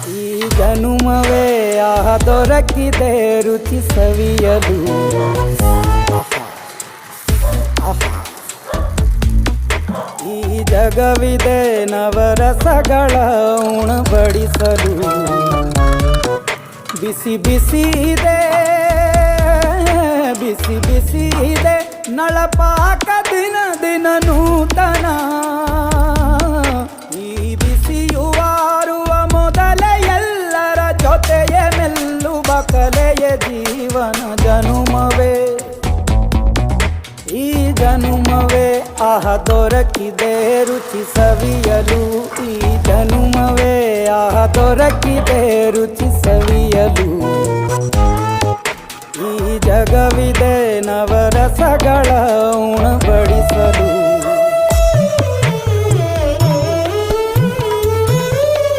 ಈ ಜನುಮವೇ ಆಹ ದೊರಕಿದೆ ರುಚಿ ಸವಿಯಲು. ಈ ಜಗವಿದೆ ನವರಸಗಳ ಉಣಬಡಿಸಲು. ಬಿಸಿ ಬಿಸಿ ಇದೆ, ಬಿಸಿ ಬಿಸಿ ಇದೆ ನಳಪಾಕ ದಿನ ದಿನ ನೂತನ. ಈ ಬಿಸಿಯುವಾರುವ ಮೊದಲೇ ಎಲ್ಲರ ಜೊತೆಯೇ ಮೆಲ್ಲುವ ಕಲೆಯ ಜೀವನ ಜನುಮವೇ. ಈ ಜನುಮವೇ ಆಹ ದೊರಕಿದೆ ರುಚಿ ಸವಿಯಲು. ಈ ಜನುಮವೇ ಆಹ ದೊರಕಿದೆ ರುಚಿ ಸವಿಯಲು. ಈ ಜಗವಿದೆ ನವರಸಗಳ ಉಣಬಡಿಸಲು.